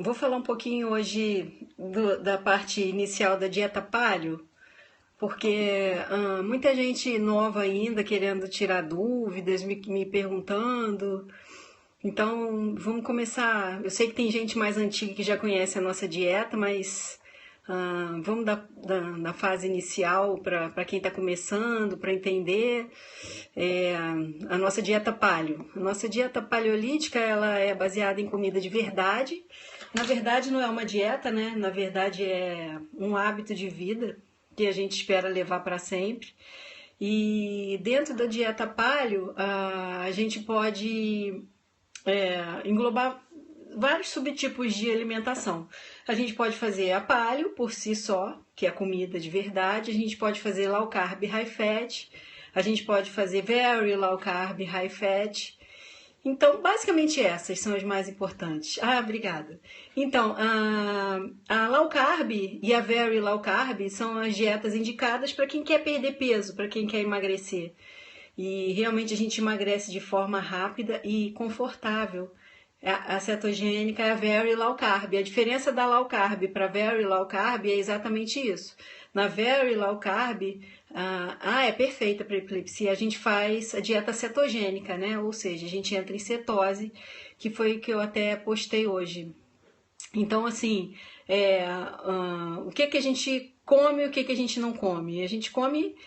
Vou falar um pouquinho hoje da parte inicial da dieta paleo, porque muita gente nova ainda querendo tirar dúvidas, me perguntando. Então, vamos começar. Eu sei que tem gente mais antiga que já conhece a nossa dieta, mas vamos da fase inicial para quem está começando, para entender a nossa dieta paleo. A nossa dieta paleolítica ela é baseada em comida de verdade. Na verdade, não é uma dieta, né? Na verdade, é um hábito de vida que a gente espera levar para sempre. E dentro da dieta paleo, a gente pode englobar vários subtipos de alimentação. A gente pode fazer a paleo por si só, que é a comida de verdade. A gente pode fazer low carb, high fat. A gente pode fazer very low carb, high fat. Então, basicamente essas são as mais importantes. Obrigada. Então, a low carb e a very low carb são as dietas indicadas para quem quer perder peso, para quem quer emagrecer. E realmente a gente emagrece de forma rápida e confortável. A cetogênica é a very low carb. A diferença da low carb para very low carb é exatamente isso. Na very low carb, é perfeita para epilepsia. A gente faz a dieta cetogênica, né? Ou seja, a gente entra em cetose, que foi o que eu até postei hoje. Então, assim, o que a gente come e o que a gente não come? A gente come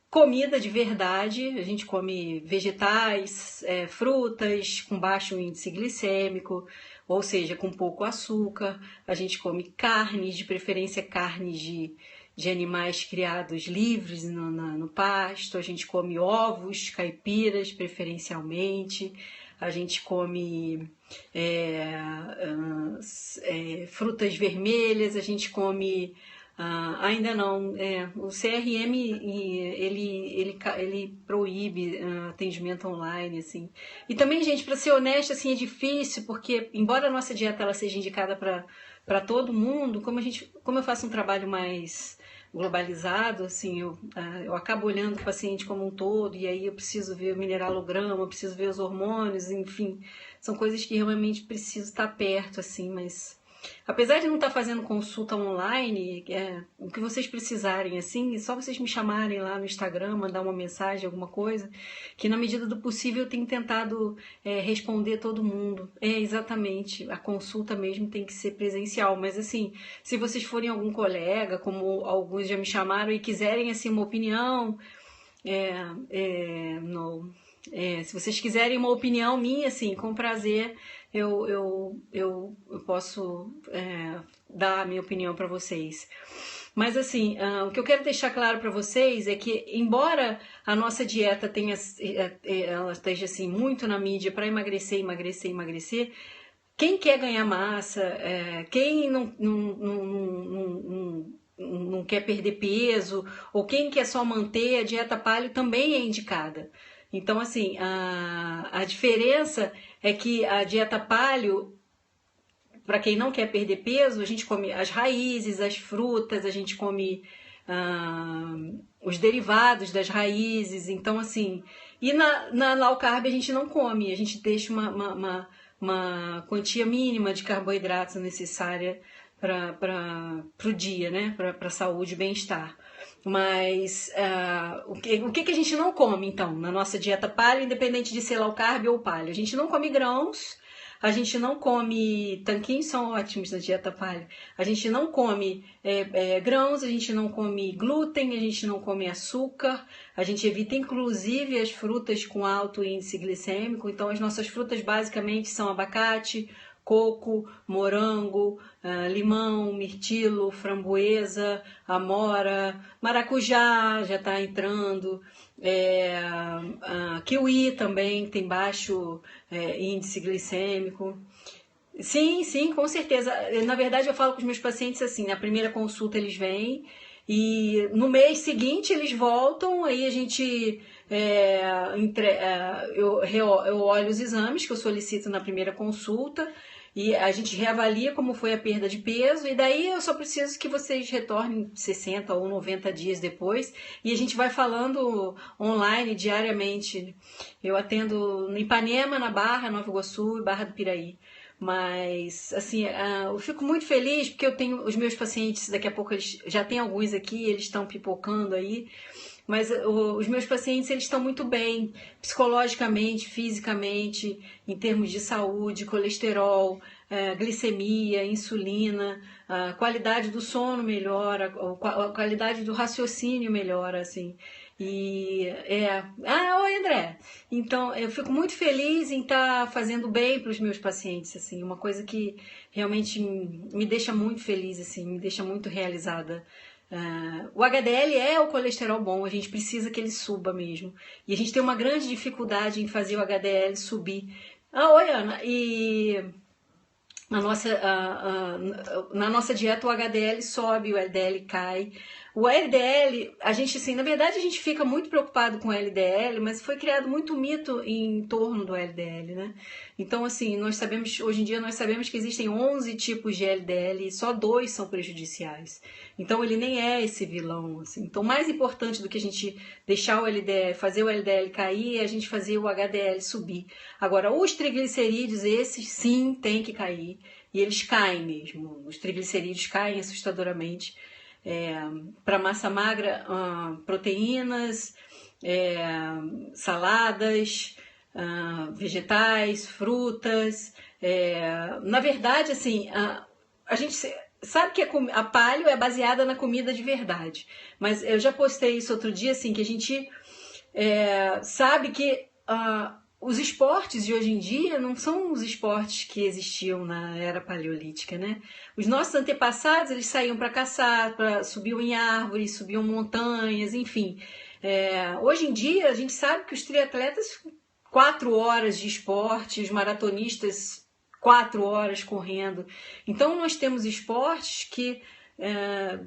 comida de verdade, a gente come vegetais, frutas com baixo índice glicêmico, ou seja, com pouco açúcar. A gente come carnes, de preferência carnes de animais criados livres no pasto. A gente come ovos, caipiras, preferencialmente. A gente come frutas vermelhas, a gente come... ainda não. O CRM ele proíbe atendimento online, assim. E também, gente, para ser honesta, assim, é difícil, porque embora a nossa dieta ela seja indicada para todo mundo, como eu faço um trabalho mais globalizado, assim, eu acabo olhando o paciente como um todo, e aí eu preciso ver o mineralograma, eu preciso ver os hormônios, enfim, são coisas que realmente preciso estar perto, assim, mas apesar de não estar fazendo consulta online, o que vocês precisarem, assim, é só vocês me chamarem lá no Instagram, mandar uma mensagem, alguma coisa, que na medida do possível eu tenho tentado responder todo mundo. Exatamente, a consulta mesmo tem que ser presencial, mas assim, se vocês forem algum colega, como alguns já me chamaram e quiserem, assim, uma opinião, se vocês quiserem uma opinião minha, assim, com prazer, eu posso dar a minha opinião para vocês. Mas assim, o que eu quero deixar claro para vocês é que, embora a nossa dieta ela esteja assim muito na mídia para emagrecer, emagrecer, emagrecer, quem quer ganhar massa, quem não quer perder peso, ou quem quer só manter, a dieta paleo também é indicada. Então, assim, a diferença é que a dieta paleo, para quem não quer perder peso, a gente come as raízes, as frutas, a gente come os derivados das raízes. Então, assim, e na low carb a gente não come, a gente deixa uma quantia mínima de carboidratos necessária para o dia, né? Para a saúde e bem-estar. Mas o que a gente não come, então, na nossa dieta paleo, independente de ser low carb ou paleo? A gente não come grãos, a gente não come... Tanquinhos são ótimos na dieta paleo. A gente não come grãos, a gente não come glúten, a gente não come açúcar, a gente evita inclusive as frutas com alto índice glicêmico. Então, as nossas frutas basicamente são abacate, coco, morango, limão, mirtilo, framboesa, amora, maracujá já está entrando, kiwi também tem baixo índice glicêmico. Sim, sim, com certeza. Na verdade, eu falo com os meus pacientes assim, na primeira consulta eles vêm e no mês seguinte eles voltam, aí a gente... eu olho os exames que eu solicito na primeira consulta e a gente reavalia como foi a perda de peso, e daí eu só preciso que vocês retornem 60 ou 90 dias depois, e a gente vai falando online diariamente. Eu atendo no Ipanema, na Barra, Nova Iguaçu e Barra do Piraí. Mas, assim, eu fico muito feliz porque eu tenho os meus pacientes, daqui a pouco eles já tem alguns aqui, eles estão pipocando aí, mas os meus pacientes, eles estão muito bem, psicologicamente, fisicamente, em termos de saúde, colesterol, glicemia, insulina, a qualidade do sono melhora, a qualidade do raciocínio melhora, assim. Oi André. Então, eu fico muito feliz em estar fazendo bem para os meus pacientes, assim, uma coisa que realmente me deixa muito feliz, assim, me deixa muito realizada. O HDL é o colesterol bom, a gente precisa que ele suba mesmo. E a gente tem uma grande dificuldade em fazer o HDL subir. Oi Ana, e na nossa dieta o HDL sobe, o LDL cai. O LDL, a gente assim, na verdade a gente fica muito preocupado com o LDL, mas foi criado muito mito em torno do LDL, né? Então assim, nós sabemos, hoje em dia nós sabemos que existem 11 tipos de LDL e só 2 são prejudiciais. Então ele nem é esse vilão, assim. Então mais importante do que a gente deixar o LDL, fazer o LDL cair, é a gente fazer o HDL subir. Agora, os triglicerídeos, esses sim tem que cair. E eles caem mesmo. Os triglicerídeos caem assustadoramente. Para massa magra, proteínas, saladas, vegetais, frutas. Na verdade, assim, a gente sabe que a paleo é baseada na comida de verdade. Mas eu já postei isso outro dia, assim, que a gente sabe que os esportes de hoje em dia não são os esportes que existiam na era paleolítica, né? Os nossos antepassados, eles saíam para caçar, subiam em árvores, subiam montanhas, enfim. Hoje em dia, a gente sabe que os triatletas, 4 horas de esporte, os maratonistas, 4 horas correndo. Então, nós temos esportes que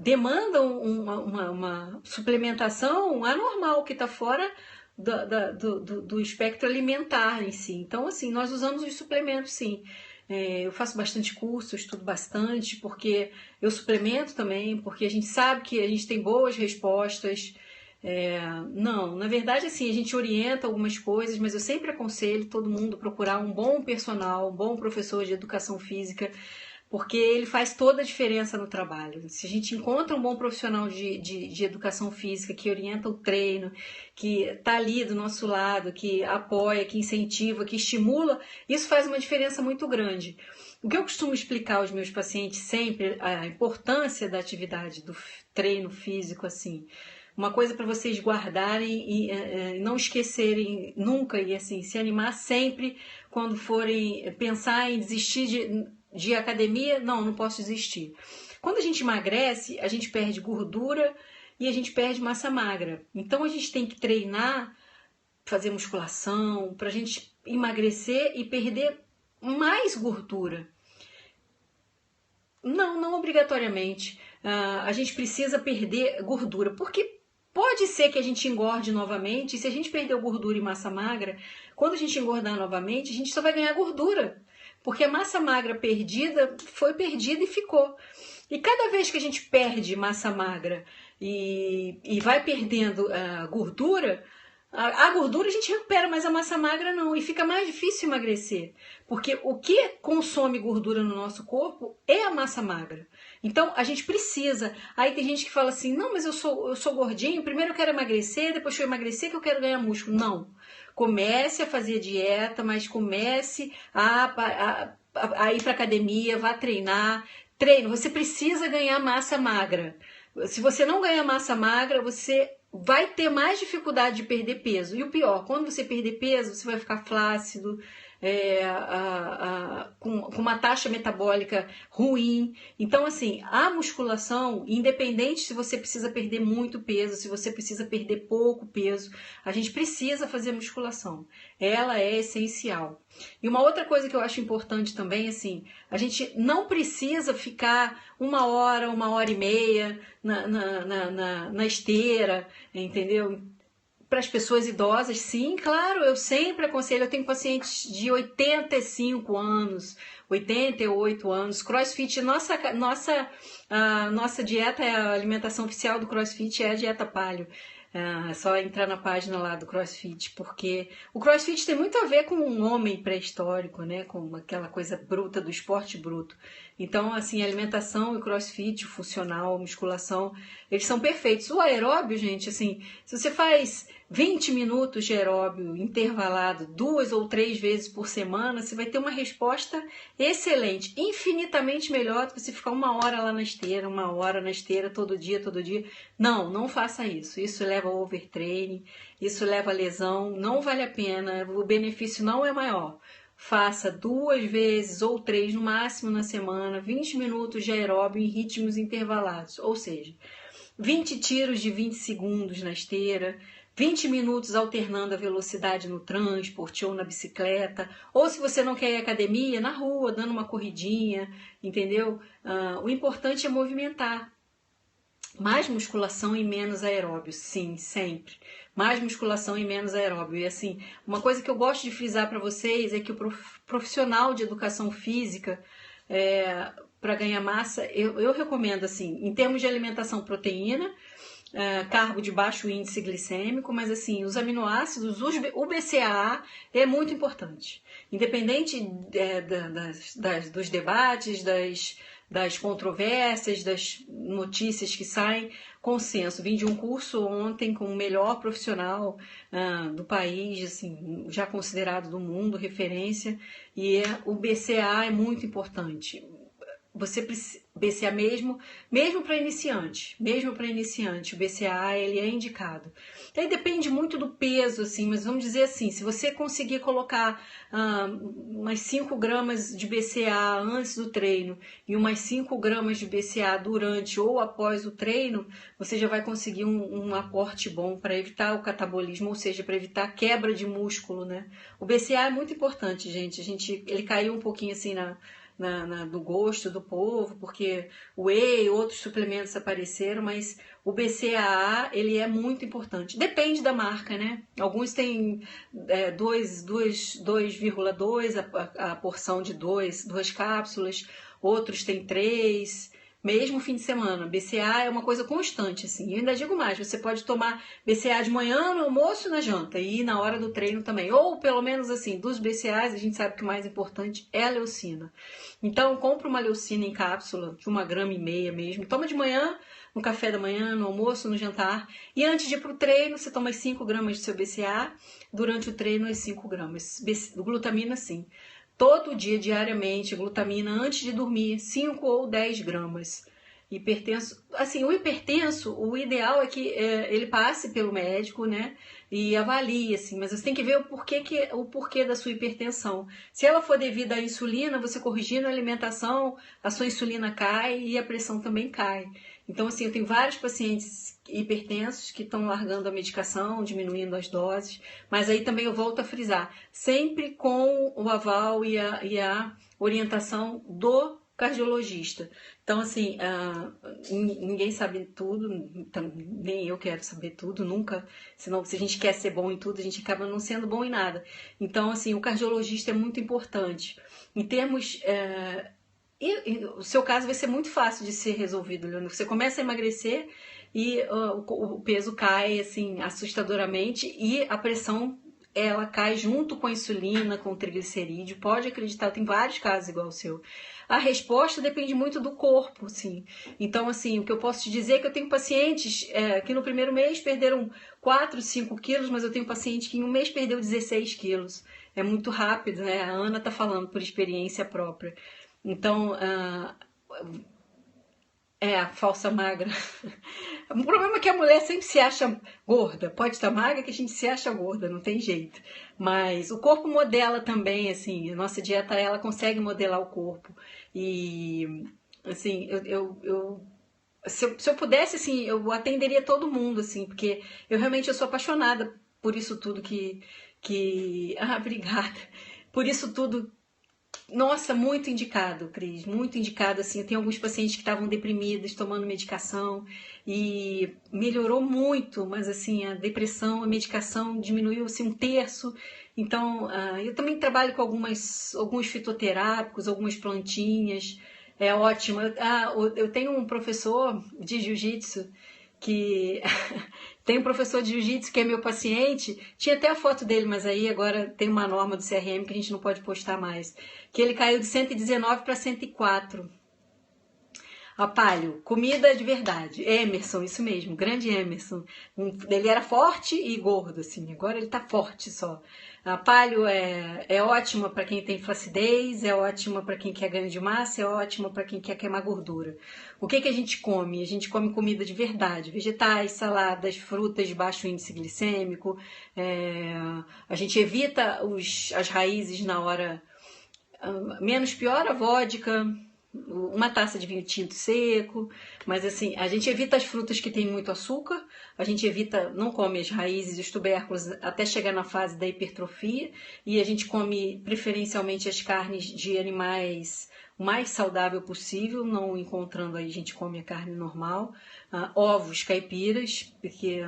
demandam uma suplementação anormal, que está fora do espectro alimentar em si. Então, assim, nós usamos os suplementos, sim. Eu faço bastante curso, eu estudo bastante, porque eu suplemento também, porque a gente sabe que a gente tem boas respostas. Não, na verdade, assim, a gente orienta algumas coisas, mas eu sempre aconselho todo mundo a procurar um bom personal, um bom professor de educação física, porque ele faz toda a diferença no trabalho. Se a gente encontra um bom profissional de educação física que orienta o treino, que está ali do nosso lado, que apoia, que incentiva, que estimula, isso faz uma diferença muito grande. O que eu costumo explicar aos meus pacientes sempre, a importância da atividade do treino físico, assim, uma coisa para vocês guardarem e não esquecerem nunca, e assim, se animar sempre quando forem pensar em desistir de academia, não posso desistir. Quando a gente emagrece, a gente perde gordura e a gente perde massa magra. Então a gente tem que treinar, fazer musculação, para a gente emagrecer e perder mais gordura. Não obrigatoriamente. A gente precisa perder gordura, porque pode ser que a gente engorde novamente, e se a gente perdeu gordura e massa magra, quando a gente engordar novamente, a gente só vai ganhar gordura. Porque a massa magra perdida foi perdida e ficou. E cada vez que a gente perde massa magra e vai perdendo gordura, a gordura a gente recupera, mas a massa magra não. E fica mais difícil emagrecer. Porque o que consome gordura no nosso corpo é a massa magra. Então a gente precisa. Aí tem gente que fala assim: não, mas eu sou gordinho, primeiro eu quero emagrecer, depois que eu emagrecer que eu quero ganhar músculo. Não. Comece a fazer dieta, mas comece a ir para academia, vá treinar. Treino, você precisa ganhar massa magra. Se você não ganhar massa magra, você vai ter mais dificuldade de perder peso. E o pior, quando você perder peso, você vai ficar flácido, com uma taxa metabólica ruim. Então, assim, a musculação, independente se você precisa perder muito peso, se você precisa perder pouco peso, a gente precisa fazer musculação. Ela é essencial. E uma outra coisa que eu acho importante também, assim, a gente não precisa ficar 1 hora e meia na esteira, entendeu? para as pessoas idosas, sim, claro, eu sempre aconselho. Eu tenho pacientes de 85 anos, 88 anos. CrossFit, nossa dieta, a alimentação oficial do CrossFit é a dieta paleo. É só entrar na página lá do CrossFit, porque o CrossFit tem muito a ver com um homem pré-histórico, né? Com aquela coisa bruta do esporte bruto. Então, assim, a alimentação e o CrossFit, o funcional, a musculação, eles são perfeitos. O aeróbio, gente, assim, se você faz 20 minutos de aeróbio intervalado 2 ou 3 vezes por semana, você vai ter uma resposta excelente, infinitamente melhor do que você ficar 1 hora lá na esteira, 1 hora na esteira, todo dia, todo dia. Não, não faça isso. Isso leva a overtraining, isso leva a lesão, não vale a pena, o benefício não é maior. Faça 2 vezes ou 3 no máximo na semana, 20 minutos de aeróbio em ritmos intervalados, ou seja, 20 tiros de 20 segundos na esteira, 20 minutos alternando a velocidade no transporte ou na bicicleta, ou se você não quer ir à academia, na rua, dando uma corridinha, entendeu? O importante é movimentar. Mais musculação e menos aeróbio, sim, sempre. Mais musculação e menos aeróbio. E assim, uma coisa que eu gosto de frisar para vocês é que o profissional de educação física, para ganhar massa, eu recomendo, assim, em termos de alimentação, proteína, carbo de baixo índice glicêmico, mas assim, os aminoácidos, o BCAA é muito importante. Independente dos debates, das controvérsias, das notícias que saem, consenso. Vim de um curso ontem com o melhor profissional do país, assim, já considerado do mundo, referência, e o BCAA é muito importante. Você precisa, BCA mesmo para iniciante, o BCA ele é indicado. Aí depende muito do peso, assim, mas vamos dizer assim, se você conseguir colocar umas 5 gramas de BCA antes do treino e umas 5 gramas de BCA durante ou após o treino, você já vai conseguir um aporte bom para evitar o catabolismo, ou seja, para evitar a quebra de músculo, né? O BCA é muito importante, gente. Ele caiu um pouquinho assim do gosto do povo, porque o whey e outros suplementos apareceram, mas o BCAA ele é muito importante. Depende da marca, né? Alguns têm 2,2 a porção de 2 cápsulas, outros têm 3, mesmo fim de semana. BCA é uma coisa constante, assim. Eu ainda digo mais, você pode tomar BCA de manhã, no almoço e na janta, e na hora do treino também. Ou, pelo menos assim, dos BCAs, a gente sabe que o mais importante é a leucina. Então, compra uma leucina em cápsula, de 1,5 gramas mesmo. Toma de manhã, no café da manhã, no almoço, no jantar. E antes de ir para o treino, você toma 5 gramas de seu BCA. Durante o treino, as 5 gramas. Glutamina, sim. Todo dia, diariamente, glutamina antes de dormir, 5 ou 10 gramas. Hipertenso, assim, o hipertenso, o ideal é que ele passe pelo médico, né, e avalie, assim, mas você tem que ver o porquê da sua hipertensão. Se ela for devida à insulina, você corrigindo a alimentação, a sua insulina cai e a pressão também cai. Então, assim, eu tenho vários pacientes hipertensos que estão largando a medicação, diminuindo as doses, mas aí também eu volto a frisar, sempre com o aval e a orientação do cardiologista. Então, assim, ninguém sabe tudo, nem eu quero saber tudo, nunca, senão se a gente quer ser bom em tudo, a gente acaba não sendo bom em nada. Então, assim, o cardiologista é muito importante. Em termos... E o seu caso vai ser muito fácil de ser resolvido, Leandro. Você começa a emagrecer e o peso cai, assim, assustadoramente e a pressão ela cai junto com a insulina, com o triglicerídeo. Pode acreditar, tem vários casos igual o seu. A resposta depende muito do corpo, assim. Então, assim, o que eu posso te dizer é que eu tenho pacientes que no primeiro mês perderam 4, 5 quilos, mas eu tenho paciente que em um mês perdeu 16 quilos. É muito rápido, né? A Ana tá falando por experiência própria. Então, a falsa magra. O problema é que a mulher sempre se acha gorda. Pode estar magra que a gente se acha gorda, não tem jeito. Mas o corpo modela também, assim, a nossa dieta, ela consegue modelar o corpo. E, assim, se eu pudesse, assim, eu atenderia todo mundo, assim, porque eu realmente sou apaixonada por isso tudo obrigada. Por isso tudo Nossa, muito indicado, Cris, muito indicado, assim, eu tenho alguns pacientes que estavam deprimidos, tomando medicação, e melhorou muito, mas assim, a depressão, a medicação diminuiu, assim, um terço, então, eu também trabalho com alguns fitoterápicos, algumas plantinhas, é ótimo. Eu tenho um professor de jiu-jitsu que tem um professor de jiu-jitsu que é meu paciente, tinha até a foto dele, mas aí agora tem uma norma do CRM que a gente não pode postar mais, que ele caiu de 119 para 104. A Palio, comida de verdade. Emerson, isso mesmo, grande Emerson. Ele era forte e gordo, assim, agora ele tá forte só. A Palio é ótima para quem tem flacidez, é ótima para quem quer ganho de massa, é ótima para quem quer queimar gordura. O que a gente come? A gente come comida de verdade, vegetais, saladas, frutas de baixo índice glicêmico, a gente evita as raízes na hora, menos pior a vodka, uma taça de vinho tinto seco, mas assim, a gente evita as frutas que têm muito açúcar, a gente evita, não come as raízes e os tubérculos até chegar na fase da hipertrofia, e a gente come preferencialmente as carnes de animais o mais saudável possível, não encontrando aí, a gente come a carne normal, ovos caipiras, porque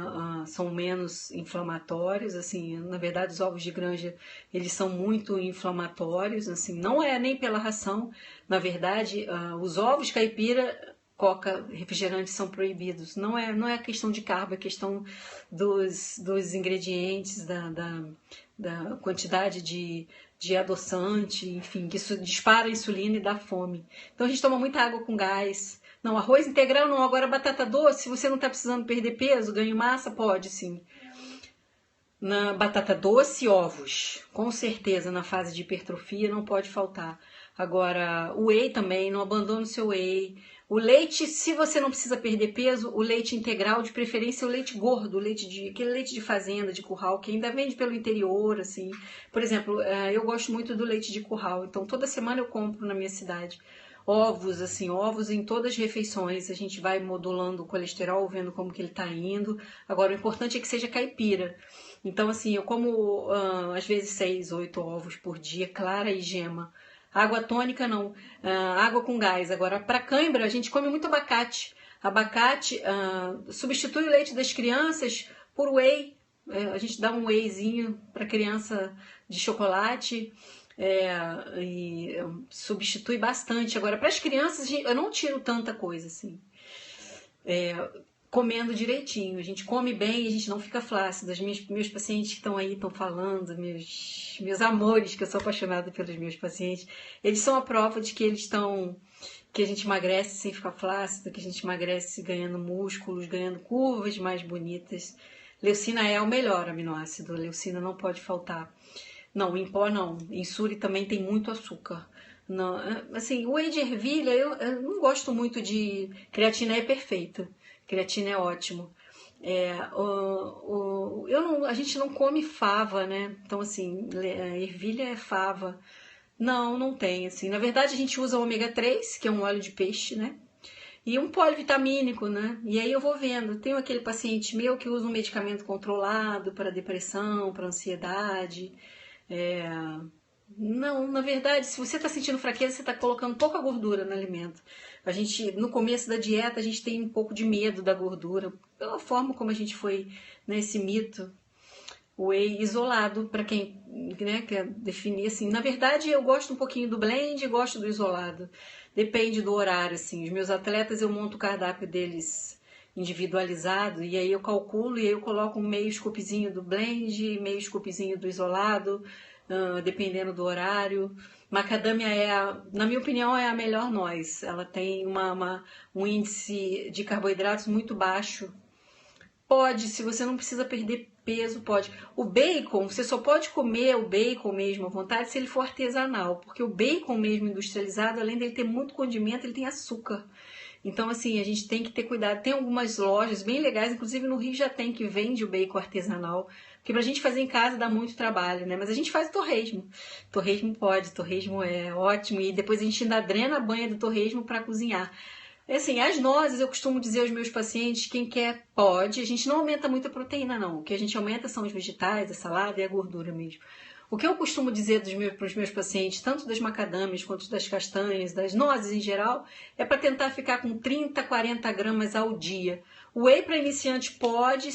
são menos inflamatórios, assim, na verdade os ovos de granja, eles são muito inflamatórios, assim, não é nem pela ração, na verdade, os ovos caipira, coca, refrigerantes são proibidos. Não é questão de carbo, é questão dos ingredientes, da quantidade de adoçante, enfim, que isso dispara a insulina e dá fome. Então a gente toma muita água com gás. Não, arroz integral não, agora batata doce, se você não está precisando perder peso, ganho massa, pode sim. Na batata doce, ovos, com certeza na fase de hipertrofia não pode faltar. Agora, o whey também, não abandone o seu whey. O leite, se você não precisa perder peso, o leite integral, de preferência o leite gordo, aquele leite de fazenda, de curral, que ainda vende pelo interior, assim. Por exemplo, eu gosto muito do leite de curral, então toda semana eu compro na minha cidade. Ovos, assim, ovos em todas as refeições, a gente vai modulando o colesterol, vendo como que ele está indo. Agora, o importante é que seja caipira. Então, assim, eu como às vezes 6, 8 ovos por dia, clara e gema. Água tônica não, água com gás. Agora, para cãibra, a gente come muito abacate. Abacate substitui o leite das crianças por whey. A gente dá um wheyzinho para criança de chocolate e substitui bastante. Agora, para as crianças, eu não tiro tanta coisa assim. Comendo direitinho, a gente come bem e a gente não fica flácido. Meus pacientes que estão aí, estão falando, meus amores, que eu sou apaixonada pelos meus pacientes, eles são a prova de que que a gente emagrece sem ficar flácido, que a gente emagrece ganhando músculos, ganhando curvas mais bonitas. Leucina é o melhor aminoácido, leucina não pode faltar. Não, em pó não, em suri também tem muito açúcar. Não, assim, o whey de ervilha, eu não gosto muito de... Creatina é perfeita. Creatina é ótimo. A gente não come fava, né? Então, assim, ervilha é fava. Não tem, assim. Na verdade, a gente usa o ômega 3, que é um óleo de peixe, né? E um polivitamínico, né? E aí eu vou vendo. Tenho aquele paciente meu que usa um medicamento controlado para depressão, para ansiedade. Não, na verdade, se você está sentindo fraqueza, você está colocando pouca gordura no alimento. No começo da dieta, a gente tem um pouco de medo da gordura, pela forma como a gente foi nesse mito, o whey isolado, para quem quer definir assim. Na verdade, eu gosto um pouquinho do blend e gosto do isolado. Depende do horário, assim. Os meus atletas, eu monto o cardápio deles individualizado, e aí eu calculo, e aí eu coloco um meio scoopzinho do blend, meio scoopzinho do isolado, dependendo do horário. Macadâmia na minha opinião, é a melhor noz. Ela tem um índice de carboidratos muito baixo. Pode, se você não precisa perder peso, pode. O bacon, você só pode comer o bacon mesmo à vontade se ele for artesanal, porque o bacon mesmo industrializado, além dele ter muito condimento, ele tem açúcar. Então, assim, a gente tem que ter cuidado. Tem algumas lojas bem legais, inclusive no Rio já tem, que vende o bacon artesanal, porque pra gente fazer em casa dá muito trabalho, né? Mas a gente faz torresmo. Torresmo pode, torresmo é ótimo, e depois a gente ainda drena a banha do torresmo para cozinhar. Assim, as nozes, eu costumo dizer aos meus pacientes, quem quer pode. A gente não aumenta muito a proteína, não. O que a gente aumenta são os vegetais, a salada e a gordura mesmo. O que eu costumo dizer para os meus pacientes, tanto das macadâmias quanto das castanhas, das nozes em geral, é para tentar ficar com 30, 40 gramas ao dia. O whey para iniciante pode,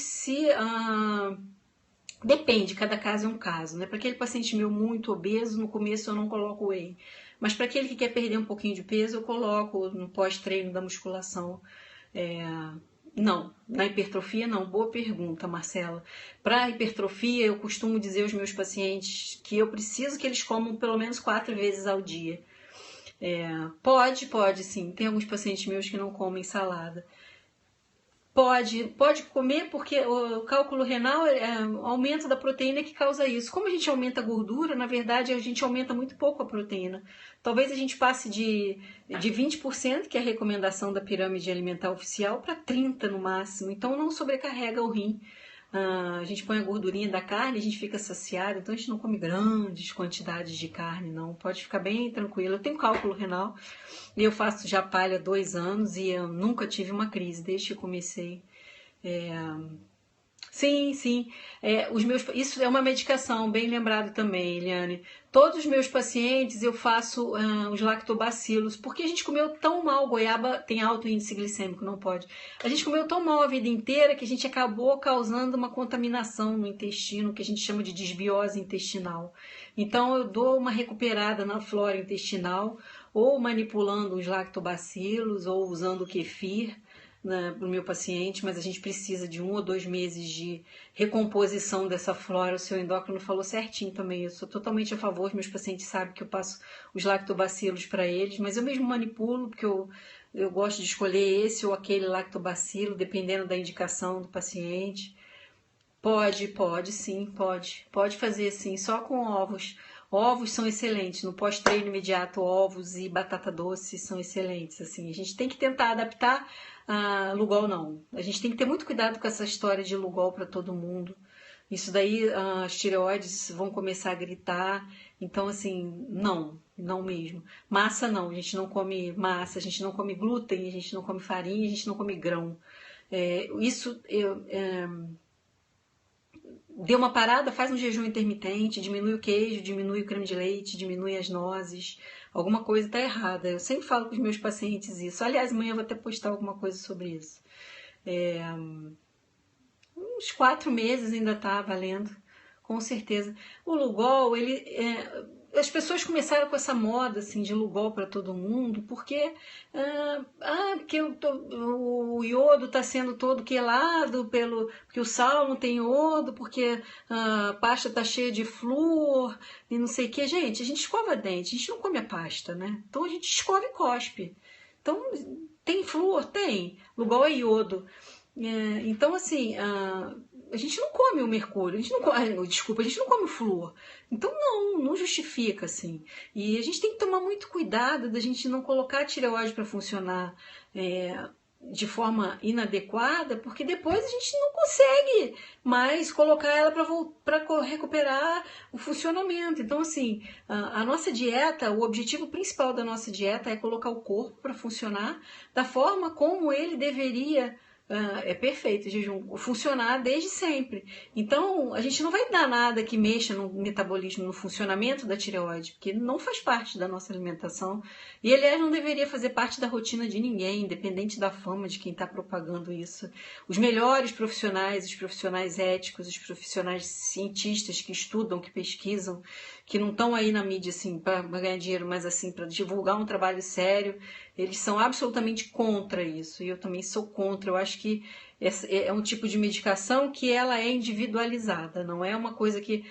depende, cada caso é um caso, né? Para aquele paciente meu muito obeso, no começo eu não coloco whey. Mas para aquele que quer perder um pouquinho de peso, eu coloco no pós-treino da musculação. Não, na hipertrofia não. Boa pergunta, Marcela. Para hipertrofia, eu costumo dizer aos meus pacientes que eu preciso que eles comam pelo menos 4 vezes ao dia. Pode sim. Tem alguns pacientes meus que não comem salada. Pode comer, porque o cálculo renal é o aumento da proteína que causa isso. Como a gente aumenta a gordura, na verdade a gente aumenta muito pouco a proteína. Talvez a gente passe de 20%, que é a recomendação da pirâmide alimentar oficial, para 30% no máximo. Então não sobrecarrega o rim. A gente põe a gordurinha da carne, a gente fica saciado, então a gente não come grandes quantidades de carne, não. Pode ficar bem tranquilo. Eu tenho cálculo renal e eu faço já palha há 2 anos e eu nunca tive uma crise desde que eu comecei. Sim. Isso é uma medicação, bem lembrado também, Eliane. Todos os meus pacientes eu faço os lactobacilos, porque a gente comeu tão mal, goiaba tem alto índice glicêmico, não pode. A gente comeu tão mal a vida inteira que a gente acabou causando uma contaminação no intestino, que a gente chama de desbiose intestinal. Então eu dou uma recuperada na flora intestinal, ou manipulando os lactobacilos, ou usando o kefir, né, para o meu paciente, mas a gente precisa de 1 ou 2 meses de recomposição dessa flora. O seu endócrino falou certinho também. Eu sou totalmente a favor, os meus pacientes sabem que eu passo os lactobacilos para eles, mas eu mesmo manipulo, porque eu gosto de escolher esse ou aquele lactobacilo, dependendo da indicação do paciente. Pode sim, pode fazer sim, só com ovos. Ovos são excelentes, no pós-treino imediato, ovos e batata doce são excelentes, assim. A gente tem que tentar adaptar a Lugol, não. A gente tem que ter muito cuidado com essa história de Lugol para todo mundo. Isso daí, as tireoides vão começar a gritar. Então, assim, não mesmo. Massa não, a gente não come massa, a gente não come glúten, a gente não come farinha, a gente não come grão. Deu uma parada, faz um jejum intermitente, diminui o queijo, diminui o creme de leite, diminui as nozes. Alguma coisa está errada. Eu sempre falo com os meus pacientes isso. Aliás, amanhã eu vou até postar alguma coisa sobre isso. Uns 4 meses ainda está valendo, com certeza. O Lugol, as pessoas começaram com essa moda assim, de Lugol para todo mundo, porque o iodo está sendo todo quelado, porque o sal não tem iodo, porque a pasta está cheia de flúor e não sei o que. Gente, a gente escova dente, a gente não come a pasta, né? Então a gente escova e cospe. Então, tem flúor? Tem. Lugol é iodo. Então, assim, a gente não come o mercúrio, a gente não come o flúor. Então, não justifica, assim. E a gente tem que tomar muito cuidado da gente não colocar a tireoide para funcionar de forma inadequada, porque depois a gente não consegue mais colocar ela para recuperar o funcionamento. Então, assim, a nossa dieta, o objetivo principal da nossa dieta é colocar o corpo para funcionar da forma como ele deveria. É perfeito, o jejum funcionar desde sempre. Então, a gente não vai dar nada que mexa no metabolismo, no funcionamento da tireoide, porque não faz parte da nossa alimentação. E, aliás, não deveria fazer parte da rotina de ninguém, independente da fama de quem está propagando isso. Os melhores profissionais, os profissionais éticos, os profissionais cientistas que estudam, que pesquisam, que não estão aí na mídia assim para ganhar dinheiro, mas assim para divulgar um trabalho sério, eles são absolutamente contra isso. E eu também sou contra. Eu acho que é um tipo de medicação que ela é individualizada, não é uma coisa que,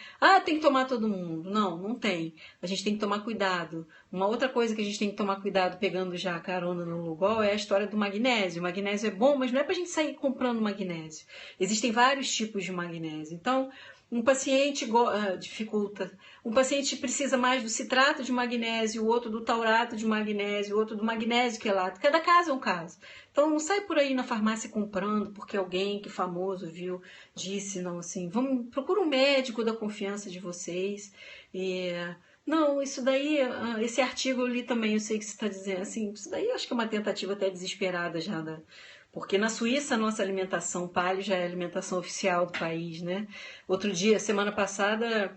tem que tomar todo mundo. Não tem. A gente tem que tomar cuidado. Uma outra coisa que a gente tem que tomar cuidado, pegando já a carona no Lugol, é a história do magnésio. O magnésio é bom, mas não é para a gente sair comprando magnésio. Existem vários tipos de magnésio. Então, um paciente dificulta. Um paciente precisa mais do citrato de magnésio, o outro do taurato de magnésio, o outro do magnésio quelato. Cada caso é um caso. Então não sai por aí na farmácia comprando porque alguém que famoso viu, disse, não, assim, procura um médico da confiança de vocês. Não, isso daí, esse artigo eu li também, eu sei que você está dizendo, assim, isso daí eu acho que é uma tentativa até desesperada já Porque na Suíça a nossa alimentação paleo já é a alimentação oficial do país, né? Outro dia, semana passada,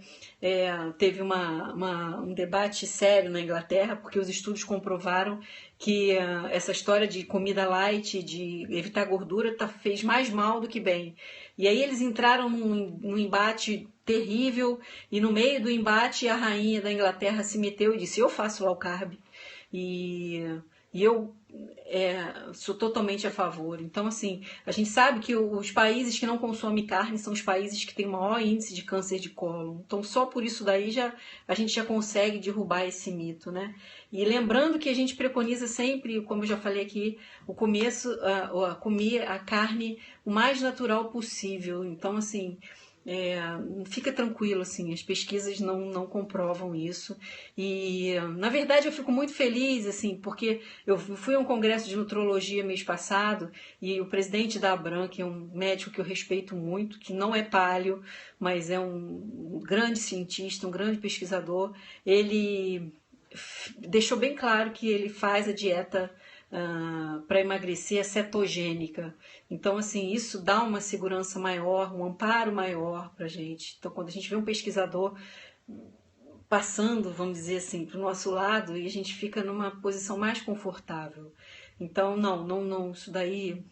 teve um debate sério na Inglaterra, porque os estudos comprovaram que essa história de comida light, de evitar gordura, fez mais mal do que bem. E aí eles entraram num embate terrível, e no meio do embate a rainha da Inglaterra se meteu e disse: eu faço low carb. E, e eu sou totalmente a favor. Então, assim, a gente sabe que os países que não consomem carne são os países que têm maior índice de câncer de cólon. Então, só por isso daí a gente já consegue derrubar esse mito, né? E lembrando que a gente preconiza sempre, como eu já falei aqui, o começo, comer a carne o mais natural possível. Então, assim, fica tranquilo, assim, as pesquisas não comprovam isso. E, na verdade, eu fico muito feliz, assim, porque eu fui a um congresso de nutrologia mês passado e o presidente da Abram, que é um médico que eu respeito muito, que não é paleo, mas é um grande cientista, um grande pesquisador, ele deixou bem claro que ele faz a dieta para emagrecer cetogênica. Então, assim, isso dá uma segurança maior, um amparo maior para a gente. Então, quando a gente vê um pesquisador passando, vamos dizer assim, para o nosso lado, e a gente fica numa posição mais confortável. Então, não, isso daí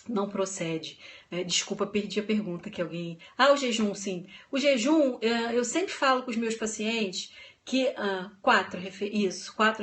não procede. Desculpa, perdi a pergunta que alguém... o jejum, sim. O jejum, eu sempre falo com os meus pacientes que 4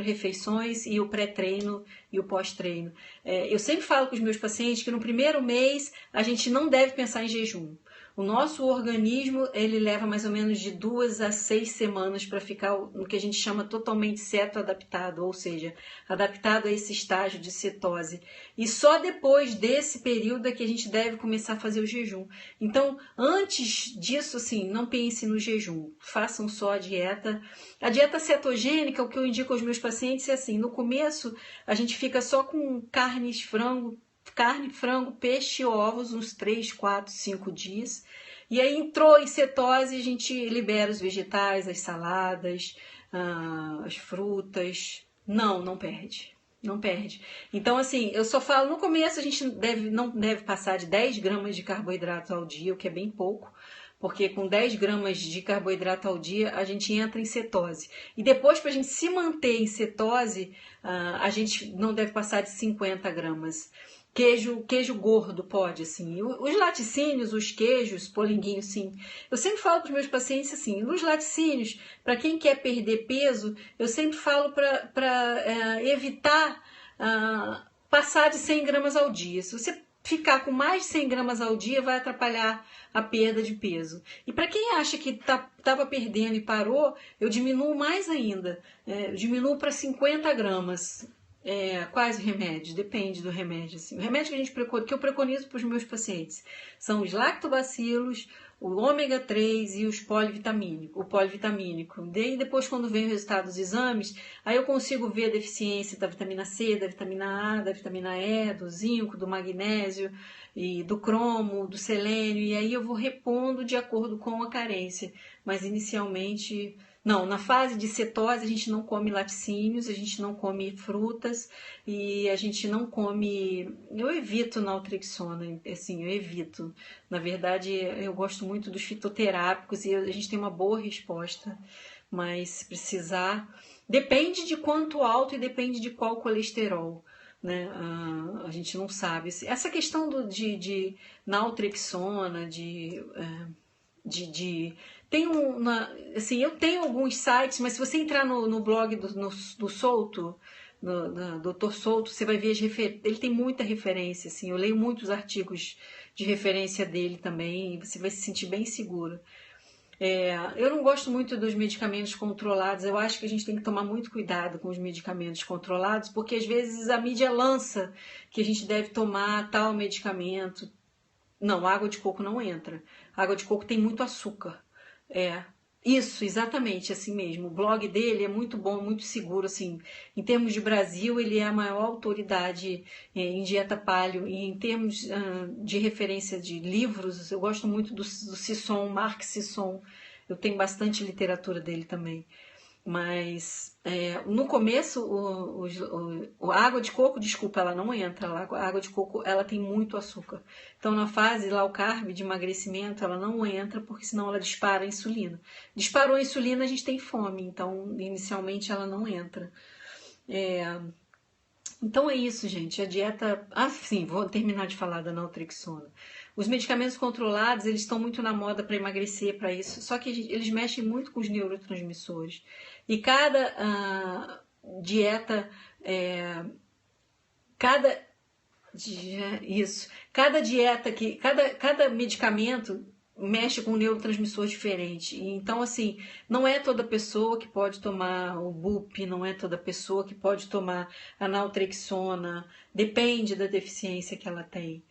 refeições e o pré-treino e o pós-treino. Eu sempre falo com os meus pacientes que no primeiro mês a gente não deve pensar em jejum. O nosso organismo, ele leva mais ou menos de 2 a 6 semanas para ficar no que a gente chama totalmente cetoadaptado, ou seja, adaptado a esse estágio de cetose. E só depois desse período é que a gente deve começar a fazer o jejum. Então, antes disso, assim, não pense no jejum. Façam só a dieta. A dieta cetogênica, o que eu indico aos meus pacientes é assim, no começo a gente fica só com carne, frango, peixe e ovos, uns 3, 4, 5 dias. E aí entrou em cetose, a gente libera os vegetais, as saladas, as frutas. Não perde. Não perde. Então, assim, eu só falo, no começo a gente não deve passar de 10 gramas de carboidratos ao dia, o que é bem pouco, porque com 10 gramas de carboidrato ao dia a gente entra em cetose. E depois, para a gente se manter em cetose, a gente não deve passar de 50 gramas. Queijo gordo pode, assim. Os laticínios, os queijos, polinguinho, sim. Eu sempre falo para os meus pacientes assim, nos laticínios, para quem quer perder peso, eu sempre falo para evitar passar de 100 gramas ao dia. Se você ficar com mais de 100 gramas ao dia, vai atrapalhar a perda de peso. E para quem acha que estava perdendo e parou, eu diminuo mais ainda. Eu diminuo para 50 gramas. Quais remédios? Depende do remédio. Assim. O remédio que eu preconizo para os meus pacientes são os lactobacilos, o ômega 3 e o polivitamínico. Daí depois, quando vem o resultado dos exames, aí eu consigo ver a deficiência da vitamina C, da vitamina A, da vitamina E, do zinco, do magnésio, e do cromo, do selênio, e aí eu vou repondo de acordo com a carência. Mas inicialmente... Não, na fase de cetose a gente não come laticínios, a gente não come frutas e a gente não come... Eu evito naltrexona, assim, eu evito. Na verdade, eu gosto muito dos fitoterápicos e a gente tem uma boa resposta, mas se precisar... Depende de quanto alto e depende de qual colesterol. Né? A gente não sabe. Essa questão de naltrexona, tem assim, eu tenho alguns sites, mas se você entrar no blog do Souto, do Dr. Souto, você vai ver ele tem muita referência, assim, eu leio muitos artigos de referência dele também, e você vai se sentir bem seguro. Eu não gosto muito dos medicamentos controlados, eu acho que a gente tem que tomar muito cuidado com os medicamentos controlados, porque às vezes a mídia lança que a gente deve tomar tal medicamento. Não, água de coco não entra. A água de coco tem muito açúcar. Isso, exatamente, assim mesmo. O blog dele é muito bom, muito seguro, assim. Em termos de Brasil, ele é a maior autoridade em dieta paleo. E em termos de referência de livros, eu gosto muito do Sisson, Mark Sisson. Eu tenho bastante literatura dele também. Mas no começo, a água de coco, desculpa, ela não entra. A água de coco, ela tem muito açúcar. Então, na fase low carb de emagrecimento, ela não entra, porque senão ela dispara a insulina. Disparou a insulina, a gente tem fome. Então, inicialmente, ela não entra. Então é isso, gente. A dieta... Ah, sim, vou terminar de falar da naltrexona. Os medicamentos controlados, eles estão muito na moda para emagrecer, para isso. Só que eles mexem muito com os neurotransmissores. E cada dieta... cada isso. Cada dieta que... Cada medicamento mexe com um neurotransmissor diferente. Então, assim, não é toda pessoa que pode tomar o BUP, não é toda pessoa que pode tomar a naltrexona, depende da deficiência que ela tem.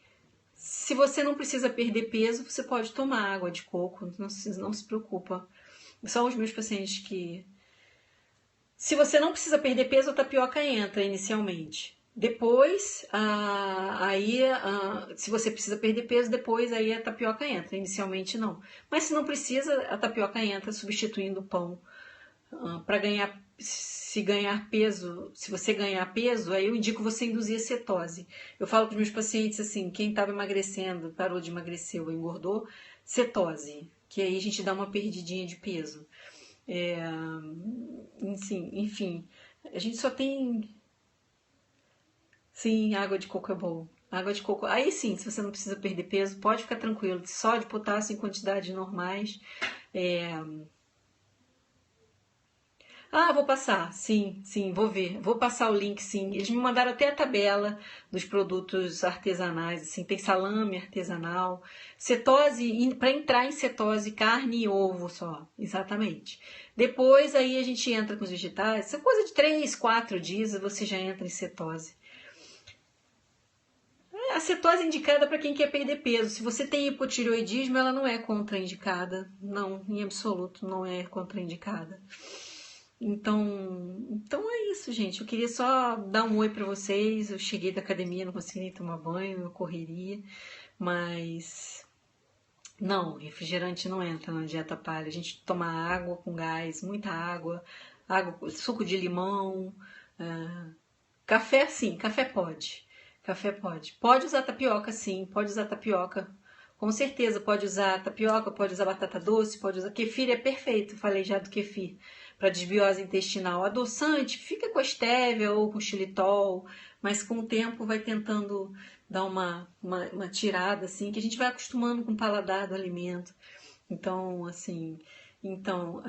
Se você não precisa perder peso, você pode tomar água de coco, não se preocupa. São os meus pacientes que... Se você não precisa perder peso, a tapioca entra inicialmente. Depois, se você precisa perder peso, depois aí a tapioca entra. Inicialmente não. Mas se não precisa, a tapioca entra substituindo o pão. Para ganhar, se ganhar peso, se você ganhar peso, aí eu indico você induzir a cetose. Eu falo para os meus pacientes assim, quem estava emagrecendo, parou de emagrecer ou engordou, cetose, que aí a gente dá uma perdidinha de peso. Enfim, a gente só tem... Sim, água de coco é bom. Água de coco. Aí sim, se você não precisa perder peso, pode ficar tranquilo. Sódio, potássio em quantidades normais. Ah, vou passar. Sim, vou ver. Vou passar o link, sim. Eles me mandaram até a tabela dos produtos artesanais. Assim, tem salame artesanal. Cetose, para entrar em cetose, carne e ovo só. Exatamente. Depois aí a gente entra com os vegetais. Essa coisa de 3, 4 dias você já entra em cetose. A cetose é indicada para quem quer perder peso. Se você tem hipotireoidismo, ela não é contraindicada. Não, em absoluto, não é contraindicada. Então é isso, gente. Eu queria só dar um oi para vocês. Eu cheguei da academia, não consegui nem tomar banho, eu correria. Mas não, refrigerante não entra na dieta paleo. A gente toma água com gás, muita água, suco de limão, café sim, café pode. Café pode. Pode usar tapioca, sim, pode usar tapioca. Com certeza, pode usar tapioca, pode usar batata doce, pode usar... Kefir é perfeito, falei já do kefir. Para desbiose intestinal. Adoçante, fica com a estévia ou com xilitol, mas com o tempo vai tentando dar uma tirada, assim, que a gente vai acostumando com o paladar do alimento. Então, assim... Então,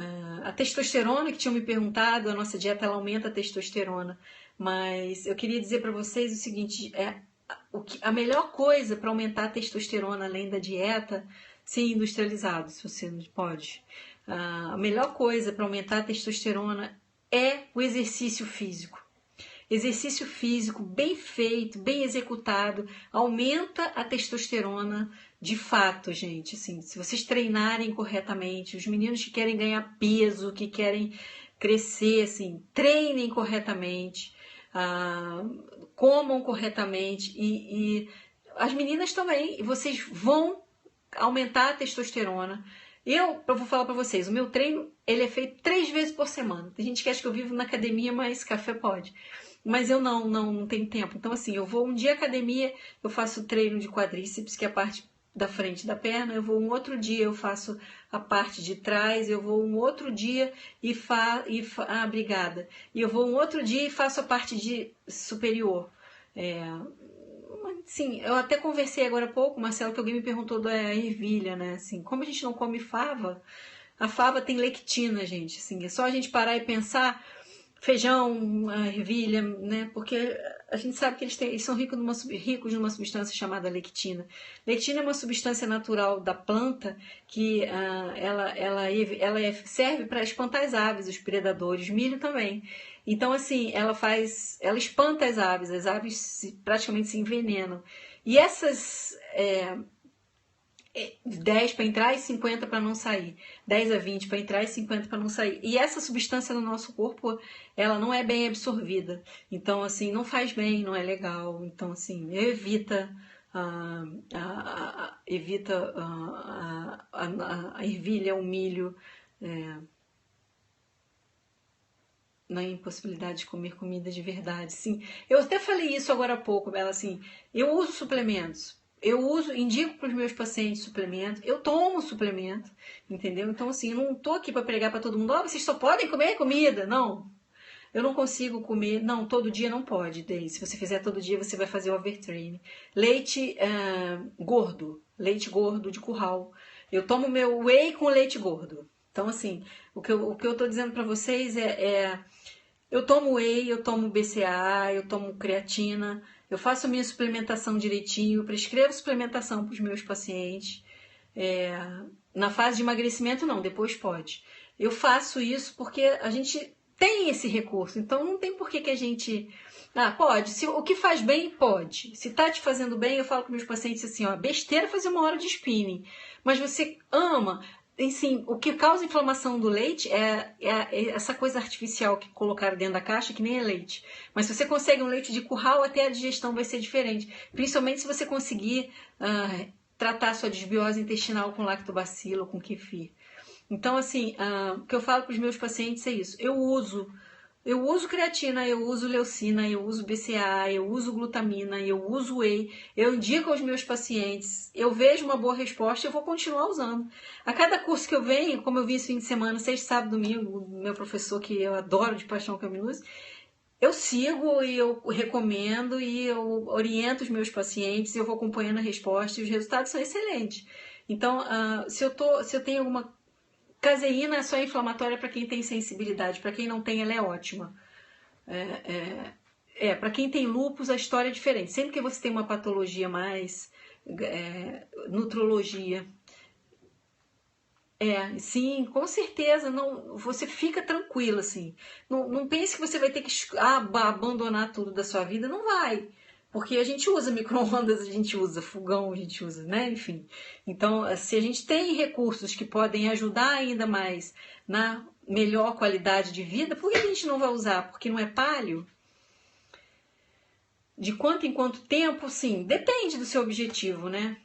a testosterona, que tinham me perguntado, a nossa dieta ela aumenta a testosterona. Mas eu queria dizer para vocês o seguinte, a melhor coisa para aumentar a testosterona, além da dieta, sim, industrializado, se você não pode. A melhor coisa para aumentar a testosterona é o exercício físico. Exercício físico bem feito, bem executado, aumenta a testosterona de fato, gente. Assim, se vocês treinarem corretamente, os meninos que querem ganhar peso, que querem crescer, assim, treinem corretamente, comam corretamente e as meninas também, vocês vão aumentar a testosterona. Eu vou falar para vocês, o meu treino ele é feito 3 vezes por semana. Tem gente que acha que eu vivo na academia, mas café pode. Mas eu não tenho tempo. Então, assim, eu vou um dia à academia, eu faço treino de quadríceps, que é a parte da frente da perna, eu vou um outro dia, eu faço a parte de trás, eu vou um outro dia obrigada. E eu vou um outro dia e faço a parte de superior. Sim, eu até conversei agora há pouco, Marcelo, que alguém me perguntou da ervilha, né? Assim, como a gente não come fava, a fava tem lectina, gente. Assim, é só a gente parar e pensar, feijão, a ervilha, né? Porque a gente sabe que eles são ricos numa substância chamada lectina. Lectina é uma substância natural da planta que ela serve para espantar as aves, os predadores, milho também. Então, assim, ela espanta as aves praticamente se envenenam. E essas 10 para entrar e 50 para não sair. 10 a 20 para entrar e 50 para não sair. E essa substância no nosso corpo, ela não é bem absorvida. Então, assim, não faz bem, não é legal. Então, assim, evita a ervilha, o milho. na impossibilidade de comer comida de verdade. Sim, eu até falei isso agora há pouco, Bela, assim, eu uso suplementos. Indico para os meus pacientes suplementos, eu tomo suplemento, entendeu? Então, assim, eu não tô aqui para pregar para todo mundo, ó, vocês só podem comer comida. Não, eu não consigo comer, não, todo dia não pode, Dei. Se você fizer todo dia, você vai fazer overtraining. Leite gordo de curral. Eu tomo meu whey com leite gordo. Então, assim, o que eu tô dizendo para vocês eu tomo whey, eu tomo BCA, eu tomo creatina, eu faço a minha suplementação direitinho, eu prescrevo suplementação para os meus pacientes. É, na fase de emagrecimento, não, depois pode. Eu faço isso porque a gente tem esse recurso, então não tem por que a gente... Ah, pode, se o que faz bem, pode. Se tá te fazendo bem, eu falo com meus pacientes assim, ó, besteira fazer uma hora de spinning, mas você ama... Assim, o que causa inflamação do leite é essa coisa artificial que colocaram dentro da caixa, que nem é leite. Mas se você consegue um leite de curral, até a digestão vai ser diferente. Principalmente se você conseguir tratar a sua desbiose intestinal com lactobacilo, com kefir. Então, assim, o que eu falo para os meus pacientes é isso. Eu uso creatina, eu uso leucina, eu uso BCA, eu uso glutamina, eu uso whey, eu indico aos meus pacientes, eu vejo uma boa resposta e eu vou continuar usando. A cada curso que eu venho, como eu vi esse fim de semana, sexta, sábado, domingo, meu professor que eu adoro de paixão que é o Minus, eu sigo e eu recomendo e eu oriento os meus pacientes e eu vou acompanhando a resposta e os resultados são excelentes. Então, se eu tenho alguma... Caseína é só inflamatória para quem tem sensibilidade, para quem não tem, ela é ótima. Para quem tem lúpus, a história é diferente. Sempre que você tem uma patologia mais nutrologia, sim, com certeza, não, você fica tranquila, assim. Não pense que você vai ter que abandonar tudo da sua vida, não vai. Porque a gente usa micro-ondas, a gente usa fogão, a gente usa, né? Enfim. Então, se a gente tem recursos que podem ajudar ainda mais na melhor qualidade de vida, por que a gente não vai usar? Porque não é paleo? De quanto em quanto tempo? Sim, depende do seu objetivo, né?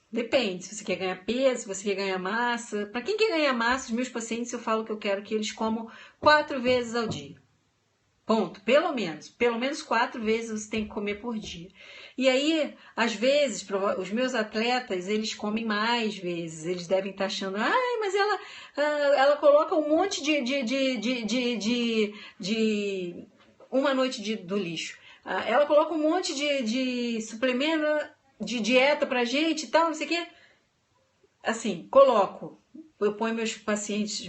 Depende, se você quer ganhar peso, se você quer ganhar massa. Para quem quer ganhar massa, os meus pacientes, eu falo que eu quero que eles comam 4 vezes ao dia. Ponto, pelo menos 4 vezes você tem que comer por dia. E aí, às vezes, os meus atletas, eles comem mais vezes, eles devem estar achando, mas ela coloca um monte de uma noite do lixo. Ela coloca um monte de suplemento, de dieta pra gente e tal, não sei o quê. Assim, eu ponho meus pacientes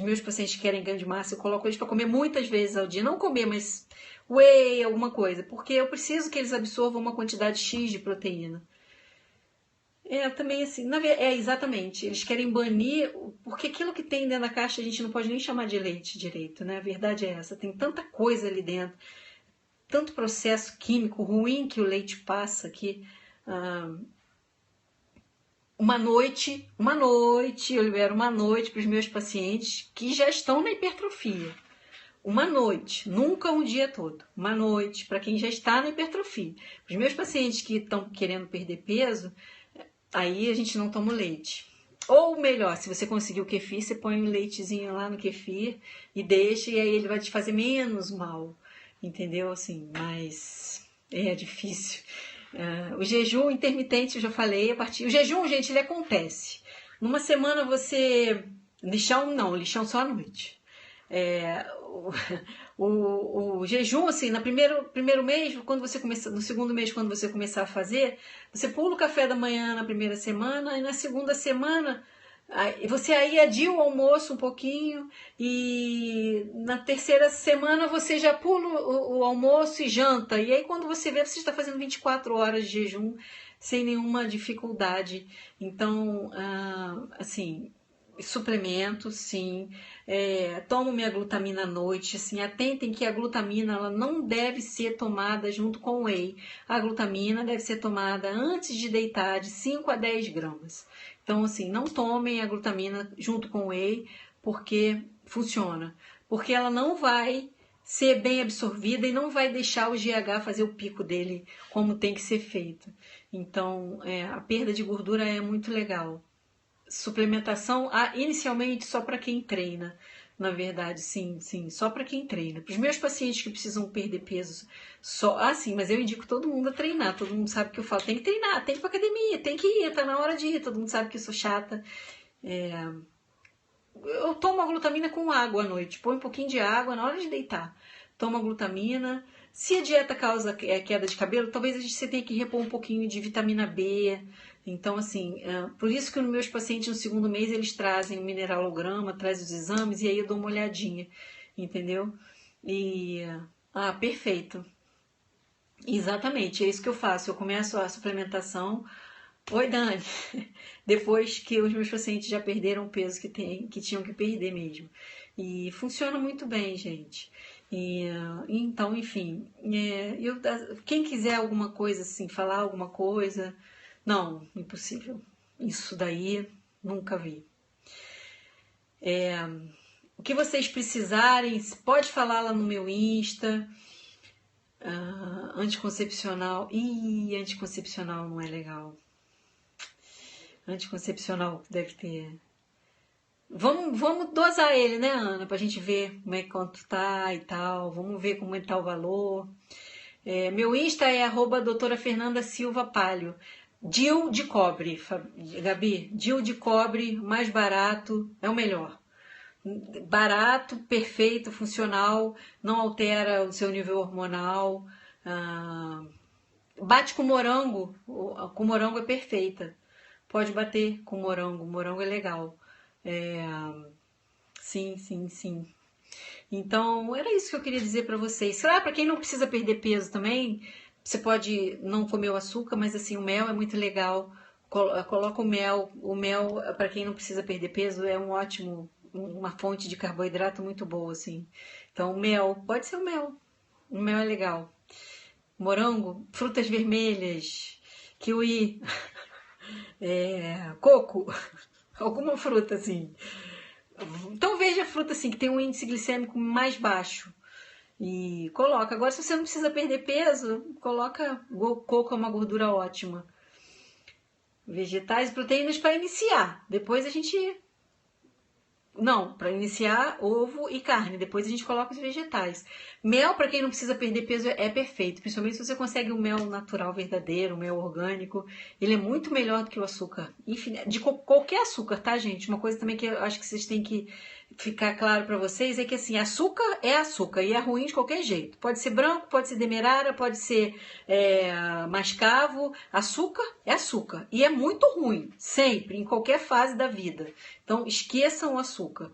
que querem ganho de massa, eu coloco eles para comer muitas vezes ao dia. Não comer, mas whey, alguma coisa. Porque eu preciso que eles absorvam uma quantidade X de proteína. Também assim, exatamente. Eles querem banir, porque aquilo que tem dentro da caixa a gente não pode nem chamar de leite direito, né? A verdade é essa. Tem tanta coisa ali dentro, tanto processo químico ruim que o leite passa que... Uma noite, eu libero uma noite para os meus pacientes que já estão na hipertrofia. Uma noite, nunca um dia todo. Uma noite para quem já está na hipertrofia. Os meus pacientes que estão querendo perder peso, aí a gente não toma leite. Ou melhor, se você conseguir o kefir, você põe um leitezinho lá no kefir e deixa, e aí ele vai te fazer menos mal. Entendeu? Assim, mas é difícil. O jejum intermitente, eu já falei, o jejum, gente, ele acontece. Numa semana você... Lixão só à noite. O jejum, assim, no primeiro mês, no segundo mês, quando você começar a fazer, você pula o café da manhã na primeira semana, e na segunda semana... Você aí adia o almoço um pouquinho e na terceira semana você já pula o almoço e janta. E aí quando você vê, você está fazendo 24 horas de jejum sem nenhuma dificuldade. Então, assim, suplemento, sim. Tomo minha glutamina à noite. Assim, atentem que a glutamina ela não deve ser tomada junto com o whey. A glutamina deve ser tomada antes de deitar, de 5 a 10 gramas. Então, assim, não tomem a glutamina junto com o whey, porque funciona. Porque ela não vai ser bem absorvida e não vai deixar o GH fazer o pico dele como tem que ser feito. Então, a perda de gordura é muito legal. suplementação inicialmente só para quem treina. Na verdade, sim, só para quem treina. Para os meus pacientes que precisam perder peso, sim, mas eu indico todo mundo a treinar. Todo mundo sabe que eu falo, tem que treinar, tem que ir para academia, tem que ir, tá na hora de ir. Todo mundo sabe que eu sou chata. Eu tomo a glutamina com água à noite, põe um pouquinho de água na hora de deitar. Tomo a glutamina. Se a dieta causa queda de cabelo, talvez você tenha que repor um pouquinho de vitamina B. Então, assim, por isso que os meus pacientes no segundo mês eles trazem o mineralograma, trazem os exames e aí eu dou uma olhadinha, entendeu? Perfeito. Exatamente, é isso que eu faço. Eu começo a suplementação. Oi, Dani. Depois que os meus pacientes já perderam o peso que tinham que perder mesmo. E funciona muito bem, gente. Então, enfim, quem quiser alguma coisa assim, falar alguma coisa, não, impossível. Isso daí, nunca vi. O que vocês precisarem, pode falar lá no meu Insta. Anticoncepcional. Anticoncepcional não é legal. Anticoncepcional deve ter. Vamos dosar ele, né, Ana? Pra gente ver quanto tá e tal. Vamos ver como tá o valor. Meu Insta é @doutora Fernanda Silva Palio. DIU de cobre, Gabi. DIU de cobre, mais barato, é o melhor. Barato, perfeito, funcional, não altera o seu nível hormonal. Bate com morango. Com morango é perfeita. Pode bater com morango. Morango é legal. Sim. Então, era isso que eu queria dizer para vocês. Claro, para quem não precisa perder peso também, você pode não comer o açúcar, mas assim, o mel é muito legal. Coloca o mel. O mel, para quem não precisa perder peso, é uma fonte de carboidrato muito boa, assim. Então, mel, pode ser o mel. O mel é legal. Morango, frutas vermelhas, kiwi, coco, alguma fruta assim. Então veja a fruta assim que tem um índice glicêmico mais baixo e coloca. Agora, se você não precisa perder peso, coloca coco, é uma gordura ótima. Vegetais e proteínas para iniciar. Depois a gente Não, para iniciar ovo e carne, depois a gente coloca os vegetais. Mel, para quem não precisa perder peso, é perfeito, principalmente se você consegue o mel natural verdadeiro, o mel orgânico. Ele é muito melhor do que o açúcar. Enfim, de qualquer açúcar, tá, gente? Uma coisa também que eu acho que vocês têm que ficar claro para vocês é que assim, açúcar e é ruim de qualquer jeito. Pode ser branco, pode ser demerara, pode ser mascavo. Açúcar é açúcar e é muito ruim, sempre, em qualquer fase da vida. Então, esqueçam o açúcar.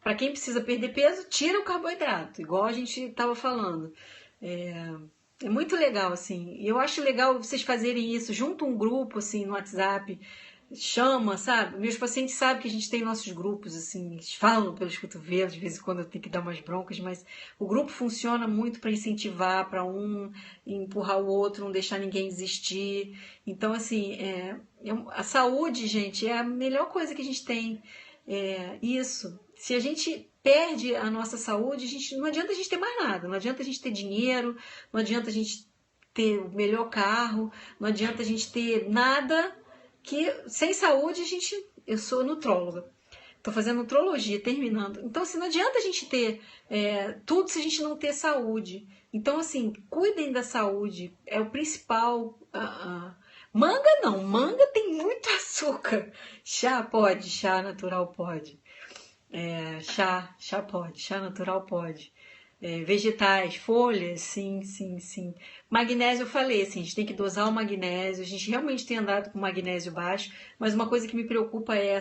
Para quem precisa perder peso, tira o carboidrato, igual a gente estava falando. É muito legal, assim. E eu acho legal vocês fazerem isso. Junta um grupo, assim, no WhatsApp. Chama, sabe? Meus pacientes sabem que a gente tem nossos grupos, assim. Eles falam pelos cotovelos, de vez em quando eu tenho que dar umas broncas, mas o grupo funciona muito para incentivar, para um empurrar o outro, não deixar ninguém desistir. Então, assim, a saúde, gente, é a melhor coisa que a gente tem. Isso. Se a gente perde a nossa saúde, não adianta a gente ter mais nada. Não adianta a gente ter dinheiro, não adianta a gente ter o melhor carro, não adianta a gente ter nada que sem saúde eu sou nutróloga. Estou fazendo nutrologia, terminando. Então, assim, não adianta a gente ter tudo se a gente não ter saúde. Então, assim, cuidem da saúde. É o principal. Manga não, manga tem muito açúcar. Chá pode, chá natural pode. Chá pode, chá natural pode. Vegetais, folhas, sim. Magnésio, eu falei, assim, a gente tem que dosar o magnésio. A gente realmente tem andado com magnésio baixo, mas uma coisa que me preocupa é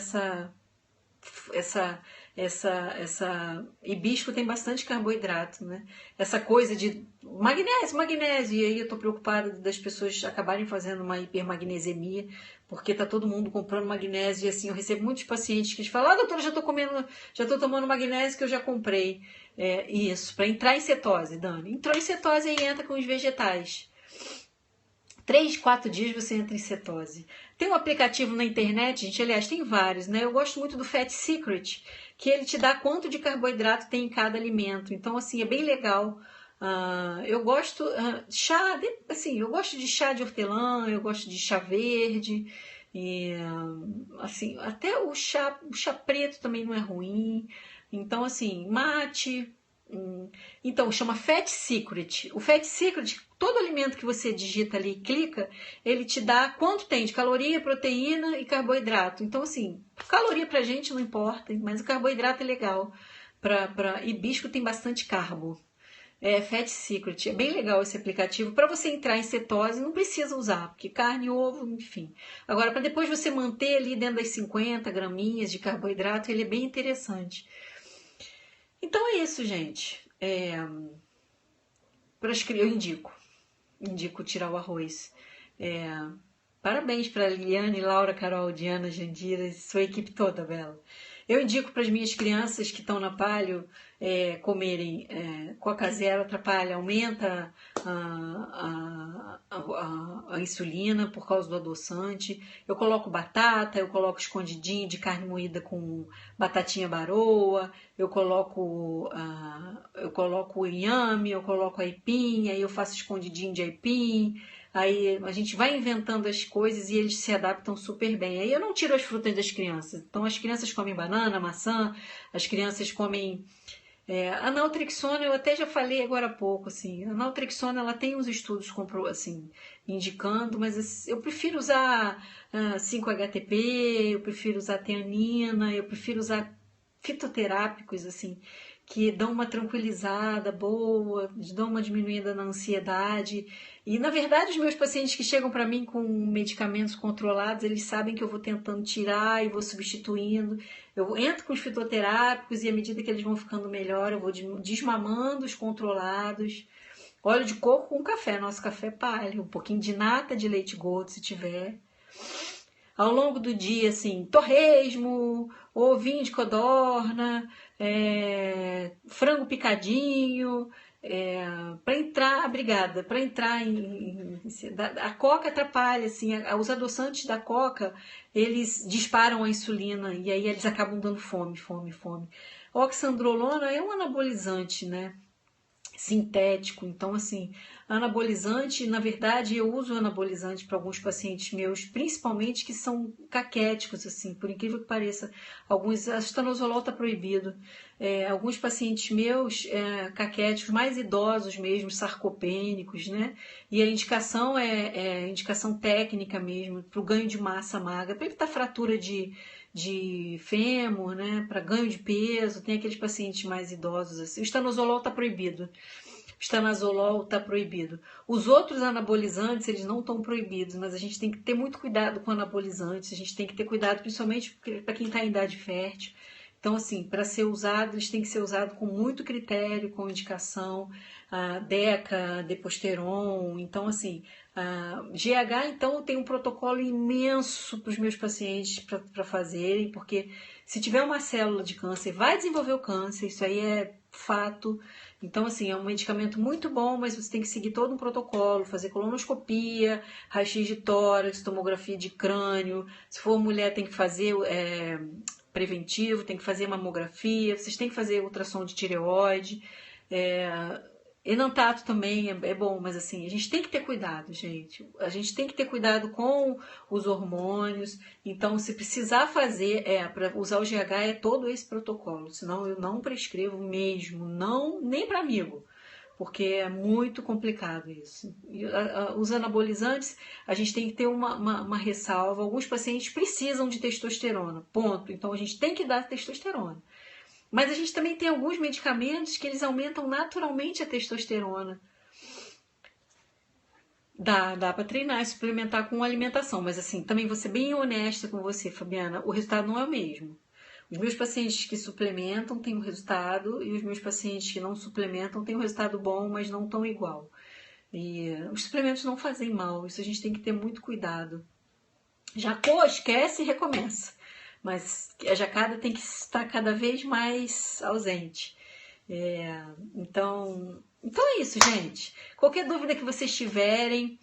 hibisco tem bastante carboidrato, né? Essa coisa de magnésio, e aí eu tô preocupada das pessoas acabarem fazendo uma hipermagnesemia, porque tá todo mundo comprando magnésio, e assim, eu recebo muitos pacientes que falam, doutora, já tô tomando magnésio que eu já comprei. Isso, para entrar em cetose, Dani. Entrou em cetose e entra com os vegetais. 3, 4 dias você entra em cetose. Tem um aplicativo na internet, gente, aliás, tem vários, né? Eu gosto muito do Fat Secret, que ele te dá quanto de carboidrato tem em cada alimento. Então, assim, é bem legal. Eu gosto eu gosto de chá de hortelã, eu gosto de chá verde. E, assim, até o chá preto também não é ruim. Então, assim, mate. Então, chama Fat Secret. O Fat Secret, todo alimento que você digita ali e clica, ele te dá quanto tem de caloria, proteína e carboidrato. Então, assim, caloria pra gente não importa, mas o carboidrato é legal. Hibisco tem bastante carbo. É, Fat Secret, é bem legal esse aplicativo. Para você entrar em cetose, não precisa usar, porque carne, ovo, enfim. Agora, para depois você manter ali dentro das 50 graminhas de carboidrato, ele é bem interessante. Então é isso, gente. Eu indico tirar o arroz. É, parabéns para Liliane, Laura, Carol, Diana, Jandira e sua equipe toda, Bela. Eu indico para as minhas crianças que estão na palio comerem Coca Zero, atrapalha, aumenta a insulina por causa do adoçante. Eu coloco batata, eu coloco escondidinho de carne moída com batatinha baroa, eu coloco inhame, eu coloco aipim, aí eu faço escondidinho de aipim. Aí a gente vai inventando as coisas e eles se adaptam super bem. Aí eu não tiro as frutas das crianças. Então as crianças comem banana, maçã, as crianças comem a naltrexona. Eu até já falei agora há pouco, assim, a naltrexona ela tem uns estudos assim, indicando, mas eu prefiro usar 5-HTP, eu prefiro usar teanina, eu prefiro usar fitoterápicos, assim, que dão uma tranquilizada boa, dão uma diminuída na ansiedade. E, na verdade, os meus pacientes que chegam para mim com medicamentos controlados, eles sabem que eu vou tentando tirar e vou substituindo. Eu entro com os fitoterápicos e, à medida que eles vão ficando melhor, eu vou desmamando os controlados. Óleo de coco com café, nosso café palha, um pouquinho de nata de leite gordo, se tiver. Ao longo do dia, assim, torresmo, ovinho de codorna, frango picadinho, para entrar, obrigada, para entrar a coca atrapalha, assim, os adoçantes da coca, eles disparam a insulina e aí eles acabam dando fome, fome, fome. Oxandrolona é um anabolizante, né? Sintético, então assim, anabolizante, na verdade eu uso anabolizante para alguns pacientes meus, principalmente que são caquéticos, assim, por incrível que pareça, alguns, a estanozolol está proibido, alguns pacientes meus caquéticos, mais idosos mesmo, sarcopênicos, né, e a indicação é indicação técnica mesmo, para o ganho de massa magra, para evitar fratura de fêmur, né, para ganho de peso, tem aqueles pacientes mais idosos assim. O estanozolol está proibido. O estanozolol está proibido. Os outros anabolizantes, eles não estão proibidos, mas a gente tem que ter muito cuidado com anabolizantes, a gente tem que ter cuidado principalmente para quem está em idade fértil. Então, assim, para ser usado, eles têm que ser usados com muito critério, com indicação, DECA, Deposteron. Então, assim, GH, então, eu tenho um protocolo imenso para os meus pacientes para fazerem, porque se tiver uma célula de câncer, vai desenvolver o câncer, isso aí é fato. Então, assim, é um medicamento muito bom, mas você tem que seguir todo um protocolo, fazer colonoscopia, raio-x de tórax, tomografia de crânio. Se for mulher, tem que fazer preventivo, tem que fazer mamografia, vocês têm que fazer ultrassom de tireoide. Enantato também é bom, mas assim, a gente tem que ter cuidado, gente. A gente tem que ter cuidado com os hormônios. Então, se precisar fazer, para usar o GH é todo esse protocolo. Senão eu não prescrevo mesmo, não, nem para amigo, porque é muito complicado isso. E, os anabolizantes, a gente tem que ter uma ressalva. Alguns pacientes precisam de testosterona, ponto. Então, a gente tem que dar testosterona. Mas a gente também tem alguns medicamentos que eles aumentam naturalmente a testosterona. Dá para treinar e suplementar com alimentação, mas assim, também vou ser bem honesta com você, Fabiana, o resultado não é o mesmo. Os meus pacientes que suplementam têm um resultado e os meus pacientes que não suplementam têm um resultado bom, mas não tão igual. E os suplementos não fazem mal, isso a gente tem que ter muito cuidado. Já esquece e recomeça. Mas a jacada tem que estar cada vez mais ausente. Então é isso, gente. Qualquer dúvida que vocês tiverem,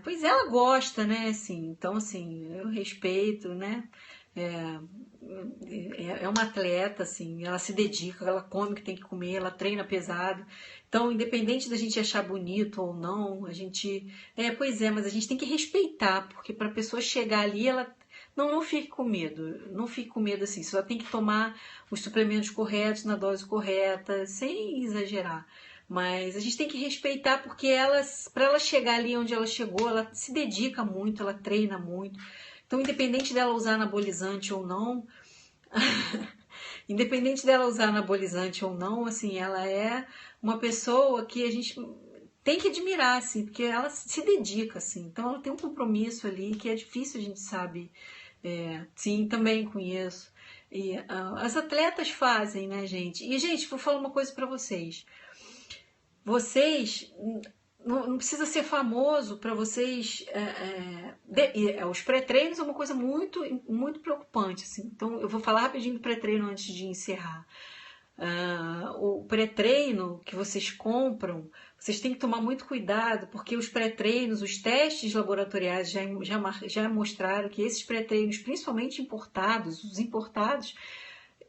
pois ela gosta, né? Assim, então, assim, eu respeito, né? é uma atleta, assim, ela se dedica, ela come o que tem que comer, ela treina pesado. Então, independente da gente achar bonito ou não, a gente... pois é, mas a gente tem que respeitar, porque para a pessoa chegar ali, ela... Não fique com medo, não fique com medo assim, você só tem que tomar os suplementos corretos, na dose correta, sem exagerar. Mas a gente tem que respeitar, porque para ela chegar ali onde ela chegou, ela se dedica muito, ela treina muito. Então, independente dela usar anabolizante ou não, independente dela usar anabolizante ou não, assim, ela é uma pessoa que a gente tem que admirar, assim, porque ela se dedica, assim. Então, ela tem um compromisso ali que é difícil, a gente sabe. Sim, também conheço. E as atletas fazem, né, gente? E, gente, vou falar uma coisa para vocês. Vocês não precisa ser famoso para vocês. Os pré-treinos é uma coisa muito, muito preocupante. Assim. Então, eu vou falar rapidinho do pré-treino antes de encerrar. O pré-treino que vocês compram, vocês têm que tomar muito cuidado, porque os pré-treinos, os testes laboratoriais já mostraram que esses pré-treinos, principalmente importados, os importados,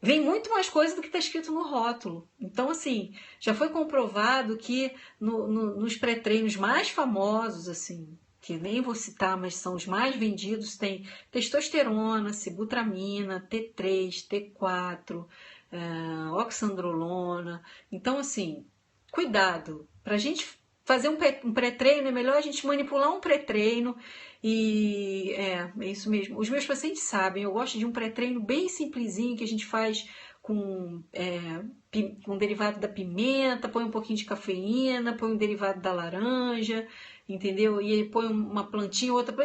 vem muito mais coisa do que está escrito no rótulo. Então, assim, já foi comprovado que nos pré-treinos mais famosos, assim, que nem vou citar, mas são os mais vendidos, tem testosterona, sibutramina, T3, T4, oxandrolona. Então, assim, cuidado. Para a gente fazer um pré-treino, é melhor a gente manipular um pré-treino. E é isso mesmo. Os meus pacientes sabem, eu gosto de um pré-treino bem simplesinho que a gente faz com um derivado da pimenta, põe um pouquinho de cafeína, põe um derivado da laranja, entendeu? E ele põe uma plantinha, outra,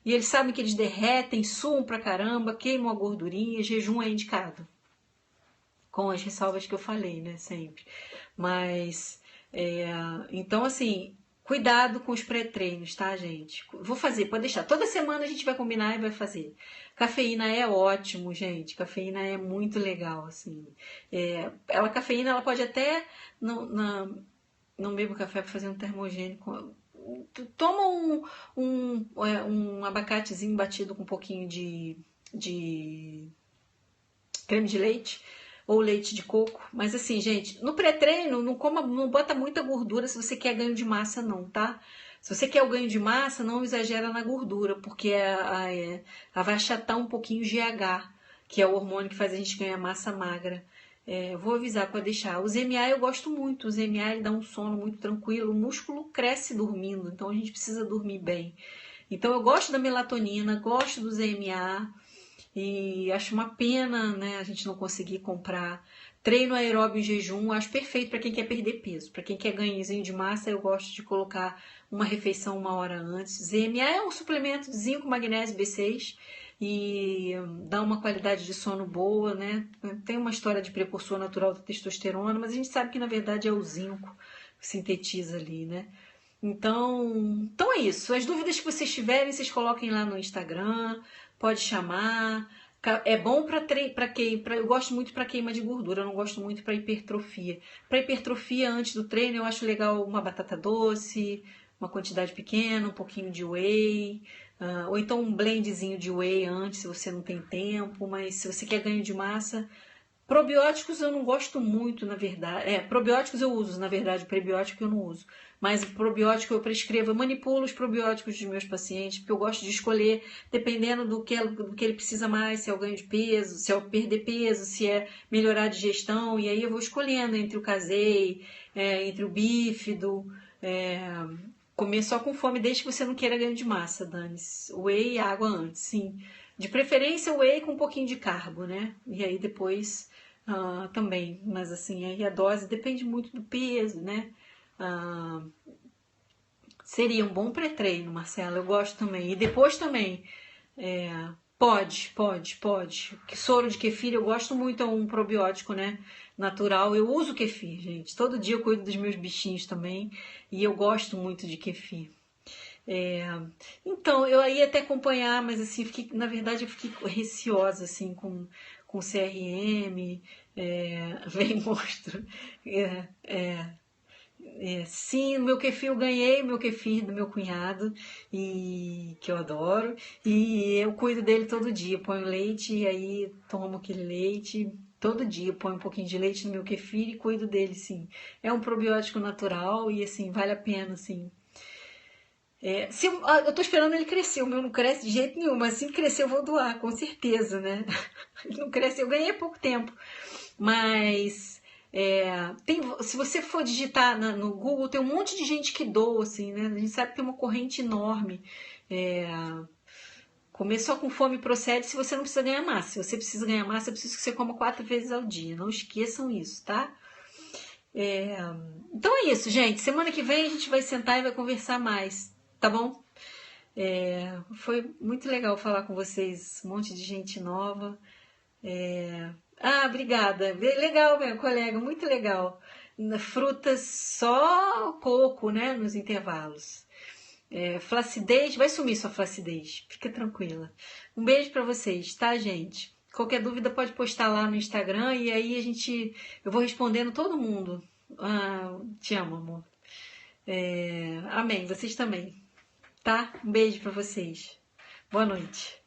e eles sabem que eles derretem, suam pra caramba, queimam a gordurinha, jejum é indicado. Com as ressalvas que eu falei, né, sempre. Mas, então, assim, cuidado com os pré-treinos, tá, gente? Vou fazer, pode deixar. Toda semana a gente vai combinar e vai fazer. Cafeína é ótimo, gente. Cafeína é muito legal, assim. Cafeína, ela pode até... Não bebo café para fazer um termogênico. Toma um abacatezinho batido com um pouquinho de creme de leite ou leite de coco. Mas assim, gente, no pré-treino não bota muita gordura se você quer ganho de massa não, tá? Se você quer o ganho de massa, não exagera na gordura, porque vai achatar um pouquinho o GH, que é o hormônio que faz a gente ganhar massa magra. Vou avisar para deixar. Os MA eu gosto muito. Os MA ele dá um sono muito tranquilo. O músculo cresce dormindo, então a gente precisa dormir bem. Então eu gosto da melatonina, gosto dos MA. E acho uma pena, né, a gente não conseguir comprar. Treino aeróbio em jejum, acho perfeito para quem quer perder peso. Para quem quer ganhozinho de massa, eu gosto de colocar uma refeição 1 hora antes. ZMA é um suplemento de zinco, magnésio, B6 e dá uma qualidade de sono boa, né? Tem uma história de precursor natural da testosterona, mas a gente sabe que na verdade é o zinco que sintetiza ali, né? Então é isso. As dúvidas que vocês tiverem, vocês coloquem lá no Instagram, pode chamar. É bom eu gosto muito para queima de gordura, eu não gosto muito para hipertrofia. Para hipertrofia, antes do treino, eu acho legal uma batata doce, uma quantidade pequena, um pouquinho de whey, ou então um blendzinho de whey antes, se você não tem tempo, mas se você quer ganho de massa. Probióticos eu não gosto muito, na verdade. Probióticos eu uso, na verdade, prebiótico eu não uso. Mas o probiótico eu prescrevo, eu manipulo os probióticos dos meus pacientes, porque eu gosto de escolher, dependendo do que ele precisa mais, se é o ganho de peso, se é o perder peso, se é melhorar a digestão, e aí eu vou escolhendo entre o casei, entre o bífido, comer só com fome, desde que você não queira ganho de massa, dane-se. Whey e água antes, sim. De preferência whey com um pouquinho de carbo, né? E aí depois também, mas assim, aí a dose depende muito do peso, né? Seria um bom pré-treino, Marcela, eu gosto também. E depois também, pode. Soro de kefir eu gosto muito, é um probiótico, né? Natural. Eu uso kefir, gente. Todo dia eu cuido dos meus bichinhos também. E eu gosto muito de kefir. Então, eu ia até acompanhar, mas assim, na verdade eu fiquei receosa assim, com CRM, vem monstro. Sim, meu kefir eu ganhei, meu kefir do meu cunhado, e que eu adoro, e eu cuido dele todo dia, ponho leite e aí tomo aquele leite, todo dia ponho um pouquinho de leite no meu kefir e cuido dele, sim. É um probiótico natural e assim, vale a pena, assim. Eu tô esperando ele crescer, o meu não cresce de jeito nenhum, mas assim que crescer eu vou doar, com certeza, né? Ele não cresceu, eu ganhei há pouco tempo, mas se você for digitar no Google, tem um monte de gente que doa, assim, né? A gente sabe que tem uma corrente enorme. É, Comer só com fome procede se você não precisa ganhar massa. Se você precisa ganhar massa, é preciso que você coma 4 vezes ao dia. Não esqueçam isso, tá? É, Então é isso, gente. Semana que vem a gente vai sentar e vai conversar mais, tá bom? Foi muito legal falar com vocês, um monte de gente nova. Obrigada. Legal, meu colega, muito legal. Frutas só coco, né, nos intervalos. Flacidez, vai sumir sua flacidez, fica tranquila. Um beijo pra vocês, tá, gente? Qualquer dúvida pode postar lá no Instagram e aí eu vou respondendo todo mundo. Te amo, amor. Amém, vocês também, tá? Um beijo pra vocês. Boa noite.